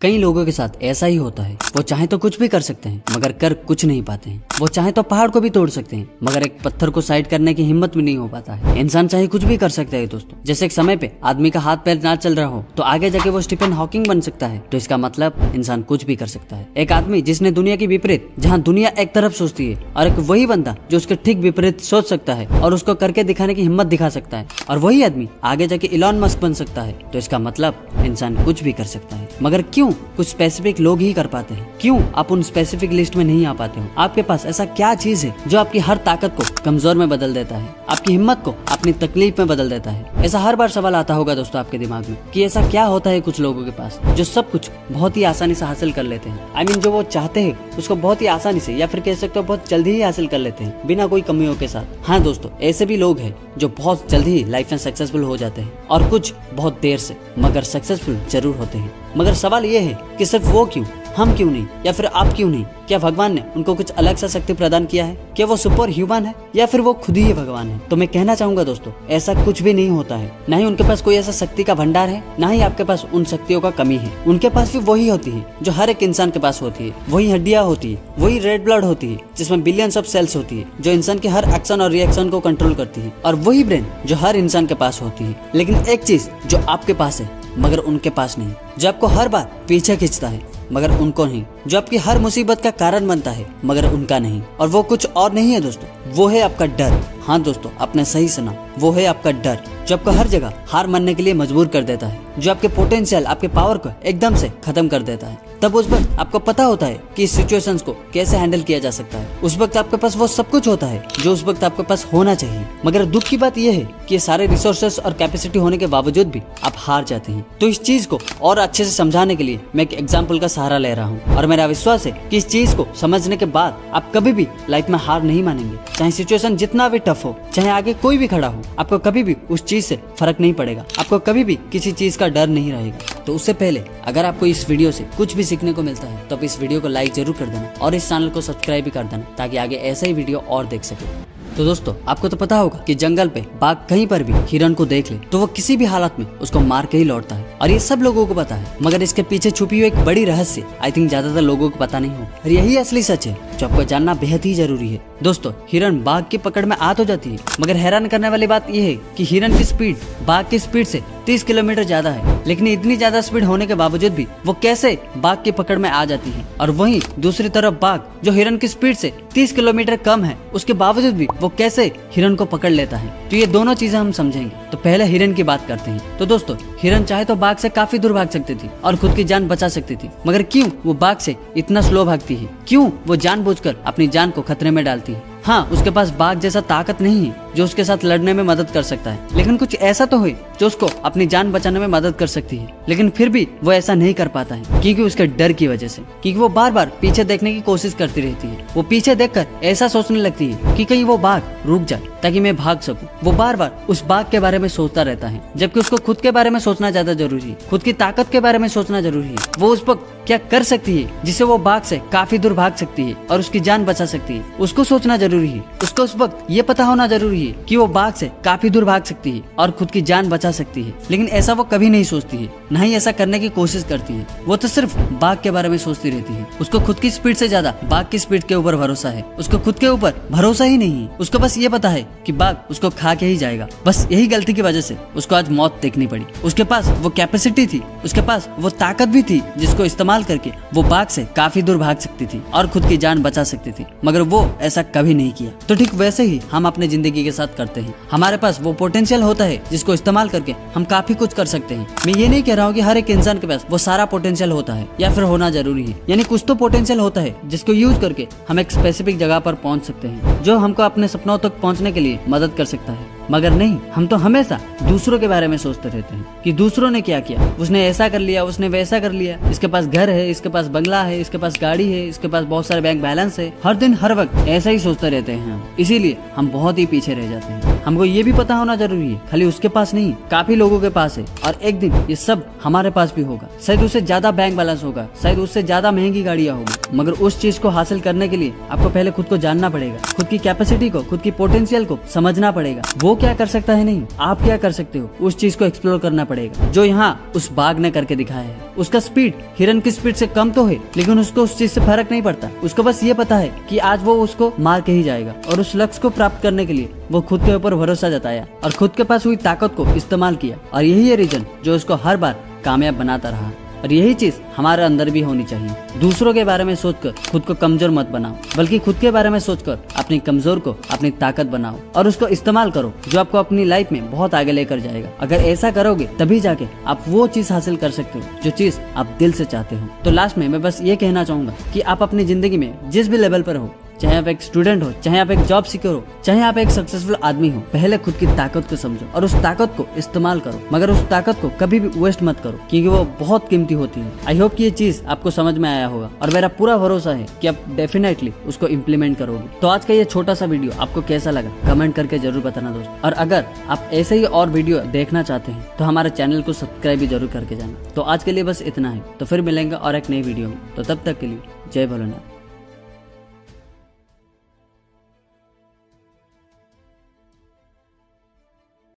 कई लोगों के साथ ऐसा ही होता है। वो चाहे तो कुछ भी कर सकते हैं मगर कर कुछ नहीं पाते हैं। वो चाहे तो पहाड़ को भी तोड़ सकते हैं मगर एक पत्थर को साइड करने की हिम्मत भी नहीं हो पाता है। इंसान चाहे कुछ भी कर सकता है दोस्तों। जैसे एक समय पे आदमी का हाथ पैर ना चल रहा हो तो आगे जाके वो स्टीफन हॉकिंग बन सकता है। तो इसका मतलब इंसान कुछ भी कर सकता है। एक आदमी जिसने दुनिया की विपरीत, जहाँ दुनिया एक तरफ सोचती है, और एक वही बंदा जो उसके ठीक विपरीत सोच सकता है और उसको करके दिखाने की हिम्मत दिखा सकता है, और वही आदमी आगे जाके इलॉन मस्क बन सकता है। तो इसका मतलब इंसान कुछ भी कर सकता है। मगर क्यों कुछ स्पेसिफिक लोग ही कर पाते हैं? क्यों आप उन स्पेसिफिक लिस्ट में नहीं आ पाते हो? आपके पास ऐसा क्या चीज है जो आपकी हर ताकत को कमजोर में बदल देता है, आपकी हिम्मत को अपनी तकलीफ में बदल देता है? ऐसा हर बार सवाल आता होगा दोस्तों आपके दिमाग में कि ऐसा क्या होता है कुछ लोगों के पास जो सब कुछ बहुत ही आसानी से हासिल कर लेते हैं। I mean, जो वो चाहते हैं उसको बहुत ही आसानी से, या फिर कह सकते हो बहुत जल्दी ही हासिल कर लेते हैं बिना कोई कमियों के साथ। हाँ दोस्तों, ऐसे भी लोग हैं जो बहुत जल्दी ही लाइफ में सक्सेसफुल हो जाते हैं, और कुछ बहुत देर से, मगर सक्सेसफुल जरूर होते हैं। मगर सवाल ये है कि सिर्फ वो क्यों, हम क्यों नहीं, या फिर आप क्यों नहीं? क्या भगवान ने उनको कुछ अलग सा शक्ति प्रदान किया है? क्या वो सुपर ह्यूमन है, या फिर वो खुद ही भगवान है? तो मैं कहना चाहूंगा दोस्तों, ऐसा कुछ भी नहीं होता है। ना ही उनके पास कोई ऐसा शक्ति का भंडार है, ना ही आपके पास उन शक्तियों का कमी है। उनके पास भी वही होती है जो हर एक इंसान के पास होती है। वही हड्डियां होती है, वही रेड ब्लड होती है जिसमें बिलियंस ऑफ सेल्स होती है जो इंसान के हर एक्शन और रिएक्शन को कंट्रोल करती है, और वही ब्रेन जो हर इंसान के पास होती है। लेकिन एक चीज जो आपके पास है मगर उनके पास नहीं, जो आपको हर बार पीछे खींचता है मगर उनको नहीं, जो आपकी हर मुसीबत का कारण बनता है मगर उनका नहीं, और वो कुछ और नहीं है दोस्तों, वो है आपका डर। हाँ दोस्तों, आपने सही सुना, वो है आपका डर जो आपको हर जगह हार मानने के लिए मजबूर कर देता है, जो आपके पोटेंशियल, आपके पावर को एकदम से खत्म कर देता है। तब उस वक्त आपको पता होता है कि इस सिचुएशंस को कैसे हैंडल किया जा सकता है। उस वक्त आपके पास वो सब कुछ होता है जो उस वक्त आपके पास होना चाहिए। मगर दुख की बात यह है कि ये सारे रिसोर्सेस और कैपेसिटी होने के बावजूद भी आप हार जाते हैं। तो इस चीज को और अच्छे से समझाने के लिए मैं एक एग्जाम्पल का सहारा ले रहा हूँ, और मेरा विश्वास है कि इस चीज को समझने के बाद आप कभी भी लाइफ में हार नहीं मानेंगे। चाहे सिचुएशन जितना भी टफ हो, चाहे आगे कोई भी खड़ा हो, आपको कभी भी उस चीज से फर्क नहीं पड़ेगा। आपको कभी भी किसी चीज का डर नहीं रहेगा। तो उससे पहले अगर आपको इस वीडियो से कुछ भी सीखने को मिलता है तो आप इस वीडियो को लाइक जरूर कर देना, और इस चैनल को सब्सक्राइब भी कर देना ताकि आगे ऐसा ही वीडियो और देख सके। तो दोस्तों, आपको तो पता होगा कि जंगल पे बाघ कहीं पर भी हिरण को देख ले तो वो किसी भी हालत में उसको मार के ही लौटता है, और ये सब लोगों को पता है। मगर इसके पीछे छुपी हुई एक बड़ी रहस्य आई थिंक ज्यादातर लोगों को पता नहीं हो, और यही असली सच है जो आपको जानना बेहद ही जरूरी है। दोस्तों, हिरण बाघ की पकड़ में आ तो जाती है, मगर हैरान करने वाली बात यह है कि हिरण की स्पीड बाघ की स्पीड से 30 किलोमीटर ज्यादा है। लेकिन इतनी ज्यादा स्पीड होने के बावजूद भी वो कैसे बाघ की पकड़ में आ जाती है, और वहीं दूसरी तरफ बाघ जो हिरण की स्पीड से 30 किलोमीटर कम है, उसके बावजूद भी वो कैसे हिरण को पकड़ लेता है। तो ये दोनों चीजें हम समझेंगे। तो पहले हिरण की बात करते हैं। तो दोस्तों, हिरण चाहे तो बाघ से काफी दूर भाग सकती थी और खुद की जान बचा सकती थी, मगर क्यों वो बाघ से इतना स्लो भागती है? क्यों वो जानबूझकर अपनी जान को खतरे में डालती है? हाँ, उसके पास बाघ जैसा ताकत नहीं है जो उसके साथ लड़ने में मदद कर सकता है, लेकिन कुछ ऐसा तो है जो उसको अपनी जान बचाने में मदद कर सकती है। लेकिन फिर भी वो ऐसा नहीं कर पाता है क्योंकि उसके डर की वजह से, क्योंकि वो बार बार पीछे देखने की कोशिश करती रहती है। वो पीछे देखकर ऐसा सोचने लगती है कि कहीं वो बाघ रुक जाए ताकि मैं भाग सकूं। वो बार बार उस बाघ के बारे में सोचता रहता है, जबकि उसको खुद के बारे में सोचना ज्यादा जरूरी है, खुद की ताकत के बारे में सोचना जरूरी है। वो उस वक्त क्या कर सकती है जिससे वो बाघ से काफी दूर भाग सकती है और उसकी जान बचा सकती है, उसको सोचना जरूरी है। उसको उस वक्त ये पता होना जरूरी है कि वो बाघ से काफी दूर भाग सकती है और खुद की जान बचा सकती है। लेकिन ऐसा वो कभी नहीं सोचती है, न ही ऐसा करने की कोशिश करती है। वो तो सिर्फ बाघ के बारे में सोचती रहती है। उसको खुद की स्पीड से ज्यादा बाघ की स्पीड के ऊपर भरोसा है। उसको खुद के ऊपर भरोसा ही नहीं है। उसको बस ये पता है कि बाघ उसको खा के ही जाएगा। बस यही गलती की वजह से उसको आज मौत देखनी पड़ी। उसके पास वो कैपेसिटी थी, उसके पास वो ताकत भी थी जिसको इस्तेमाल करके वो बाघ से काफी दूर भाग सकती थी और खुद की जान बचा सकती थी, मगर वो ऐसा कभी नहीं किया। तो ठीक वैसे ही हम अपने जिंदगी के साथ करते हैं। हमारे पास वो पोटेंशियल होता है जिसको इस्तेमाल करके हम काफी कुछ कर सकते हैं। मैं ये नहीं कह रहा हूँ कि हर एक इंसान के पास वो सारा पोटेंशियल होता है या फिर होना जरूरी है, यानी कुछ तो पोटेंशियल होता है जिसको यूज करके हम एक स्पेसिफिक जगह पर पहुंच सकते हैं, जो हमको अपने सपनों तक पहुंचने के लिए मदद कर सकता है। मगर नहीं, हम तो हमेशा दूसरों के बारे में सोचते रहते हैं कि दूसरों ने क्या किया, उसने ऐसा कर लिया, उसने वैसा कर लिया, इसके पास घर है, इसके पास बंगला है, इसके पास गाड़ी है, इसके पास बहुत सारे बैंक बैलेंस है। हर दिन हर वक्त ऐसा ही सोचते रहते हैं हम, इसीलिए हम बहुत ही पीछे रह जाते हैं। हमको ये भी पता होना जरूरी है खाली उसके पास नहीं, काफी लोगों के पास है और एक दिन ये सब हमारे पास भी होगा। शायद उससे ज्यादा बैंक बैलेंस होगा, शायद उससे ज्यादा महंगी गाड़ियां होगी, मगर उस चीज को हासिल करने के लिए आपको पहले खुद को जानना पड़ेगा, खुद की कैपेसिटी को, खुद की पोटेंशियल को समझना पड़ेगा। वो क्या कर सकता है नहीं, आप क्या कर सकते हो, उस चीज को एक्सप्लोर करना पड़ेगा। जो यहाँ उस बाघ ने करके दिखाया है। उसका स्पीड हिरन की स्पीड से कम तो है, लेकिन उसको उस चीज से फर्क नहीं पड़ता। उसको बस ये पता है कि आज वो उसको मार के ही जाएगा और उस लक्ष्य को प्राप्त करने के लिए वो खुद के ऊपर भरोसा जताया और खुद के पास हुई ताकत को इस्तेमाल किया। और यही है रीजन जो उसको हर बार कामयाब बनाता रहा। और यही चीज हमारे अंदर भी होनी चाहिए। दूसरों के बारे में सोचकर खुद को कमजोर मत बनाओ, बल्कि खुद के बारे में सोचकर अपनी कमजोर को अपनी ताकत बनाओ और उसको इस्तेमाल करो, जो आपको अपनी लाइफ में बहुत आगे लेकर जाएगा। अगर ऐसा करोगे तभी जाके आप वो चीज हासिल कर सकते हो जो चीज आप दिल से चाहते हो। तो लास्ट में मैं बस ये कहना चाहूंगा कि आप अपनी जिंदगी में जिस भी लेवल पर हो, चाहे आप एक स्टूडेंट हो, चाहे आप एक जॉब सीकर हो, चाहे आप एक सक्सेसफुल आदमी हो, पहले खुद की ताकत को समझो और उस ताकत को इस्तेमाल करो, मगर उस ताकत को कभी भी वेस्ट मत करो, क्योंकि वो बहुत कीमती होती है। आई होप कि ये चीज आपको समझ में आया होगा और मेरा पूरा भरोसा है कि आप डेफिनेटली उसको इम्प्लीमेंट करोगे। तो आज का ये छोटा सा वीडियो आपको कैसा लगा कमेंट करके जरूर बताना दोस्तों। और अगर आप ऐसे ही और वीडियो देखना चाहते हैं तो हमारे चैनल को सब्सक्राइब भी जरूर करके जाना। तो आज के लिए बस इतना है, तो फिर मिलेंगे और एक नई वीडियो में। तो तब तक के लिए जय भोलेनाथ।